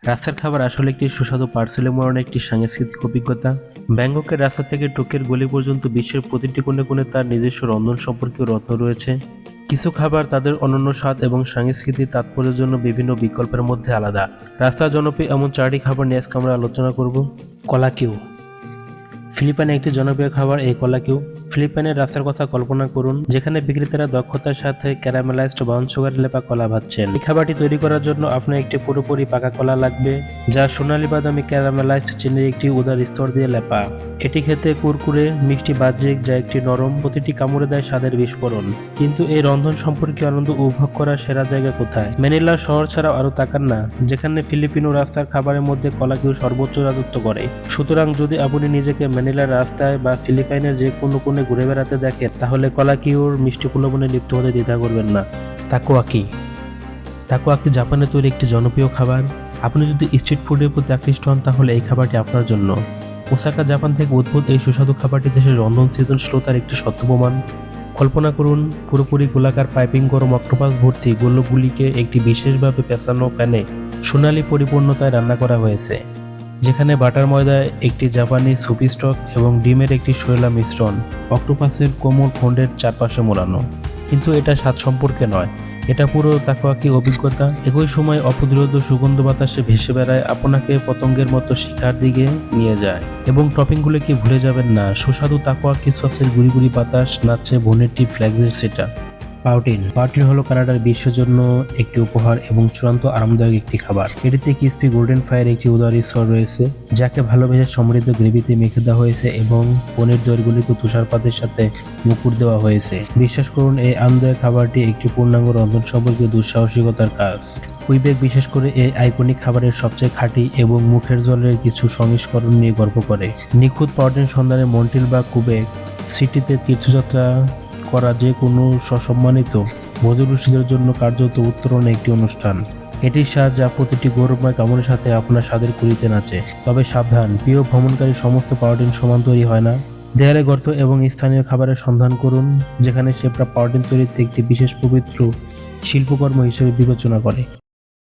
রাস্তার খাবার আসলে একটি সুস্বাদু পার্সেলে মোড়ানো একটি সাংস্কৃতিক অভিজ্ঞতা। ব্যাংককের রাস্তা থেকে টোকিওর গলি পর্যন্ত বিশ্বের প্রতিটি কোণে কোণে তার নিজস্ব রন্ধন সম্পর্কীয় রত্ন রয়েছে। কিছু খাবার তাদের অনন্য স্বাদ এবং সাংস্কৃতিক তাৎপর্যের জন্য বিভিন্ন বিকল্পের মধ্যে আলাদা। রাস্তার জনপ্রিয় এমন 4টি খাবার নিয়ে আজকে আমরা আলোচনা করব। কলাকিউ ফিলিপাইনে একটি জনপ্রিয় খাবার এই কলাকিউ। ফিলিপাইনের রাস্তার কথা কল্পনা করুন, যেখানে বিক্রেতারা দক্ষতার সাথে ক্যারামেলাইজড ব্রাউন সুগার লেপা কলা ভাজছেন। এই খাবারটি তৈরি করার জন্য আপনার একটি পুরোপুরি পাকা কলা লাগবে, যা সোনালী বাদামি ক্যারামেলাইজড চিনির একটি উদার স্তর দিয়ে লেপা। এটি খেতে কুরকুরে মিষ্টি বাহ্যিক, যা একটি নরম, প্রতিটি কামড়ে দেয় স্বাদের বিস্ফোরণ। কিন্তু এই রন্ধন সম্পর্কে আনন্দ উপভোগ করার সেরা জায়গা কোথায়? ম্যানিলা শহর ছাড়াও আরও তাকান না, যেখানে ফিলিপিনো রাস্তার খাবারের মধ্যে কলাকিউ সর্বোচ্চ রাজত্ব করে। সুতরাং যদি আপনি নিজেকে ম্যানিলার রাস্তায় বা ফিলিপাইনের যে কোনো কোণে ঘুরে বেড়াতে দেখেন, তাহলে কলাকিউর মিষ্টি প্রলোভনে লিপ্ত হতে দ্বিধা করবেন না। তাকোয়াকি তাকোয়াকি জাপানে তৈরি একটি জনপ্রিয় খাবার। আপনি যদি স্ট্রিট ফুডের প্রতি আকৃষ্ট হন, তাহলে এই খাবারটি আপনার জন্য। ওসাকা জাপান থেকে উদ্ভূত এই সুস্বাদু খাবারটি দেশের রন্ধন সৃজনশীলতার একটি সত্য প্রমাণ। কল্পনা করুন, পুরোপুরি গোলাকার পাইপিং গরম অক্টোপাস ভর্তি গোলকগুলিকে একটি বিশেষভাবে পেঁচানো প্যানে সোনালী পরিপূর্ণতায় রান্না করা হয়েছে, যেখানে বাটার ময়দায় একটি জাপানি সুপি স্টক এবং ডিমের একটি শৈলা মিশ্রণ অক্টোপাসের কোমল খণ্ডের চারপাশে মোড়ানো। কিন্তু এটা স্বাদ সম্পর্কে নয়, এটা পুরো তাকোয়াকি অভিজ্ঞতা। একই সময় অপ্রতিরোধ্য সুগন্ধ বাতাসে ভেসে বেড়ায়, আপনাকে পতঙ্গের মতো শিখার দিকে নিয়ে যায়। এবং টপিংগুলোকে ভুলে যাবেন না, সুস্বাদু তাকোয়াকি সসের গুড়ি গুড়ি বাতাস নাচছে বনেটি ফ্ল্যাগের সেটা। পাউটিন হলো কানাডার বিশ্বের জন্য একটি উপহার এবং চূড়ান্ত আরামদায়ক একটি খাবার। এটিতে ক্রিসপি গোল্ডেন ফ্রাইয়ের একটি উদার স্তর রয়েছে, যাকে ভালোবেসে সমৃদ্ধ গ্রেভিতে মেখে দেওয়া হয়েছে এবং পনির দইগুলিত তুষারপাতের সাথে মুকুট দেওয়া হয়েছে। বিশ্বাস করুন, এই আরামদায়ক খাবারটি একটি পূর্ণাঙ্গ রন্ধন সম্পর্কে দুঃসাহসিকতার কাজ। কুইবেক বিশেষ করে এই আইকনিক খাবারের সবচেয়ে খাঁটি এবং মুখের জলের কিছু সংস্করণ নিয়ে গর্ব করে। নিখুঁত পাউটিন সন্ধানে মন্ট্রিল বা কুবেক সিটিতে তীর্থযাত্রা করা যে কোনো সসম্মানিত ভোজরসিকদের জন্য কার্যত উত্তরণ একটি অনুষ্ঠান। এটির স্বাদ যা প্রতিটি গৌরবময় কামড়ের সাথে আপনার স্বাদের কুড়িতে নাচে। তবে সাবধান, প্রিয় ভ্রমণকারী, সমস্ত পাউটিন সমান তৈরি হয় না। দেয়ালে গর্ত এবং স্থানীয় খাবারের সন্ধান করুন, যেখানে শেফরা পাউটিন তৈরিতে একটি বিশেষ পবিত্র শিল্পকর্ম হিসেবে বিবেচনা করে।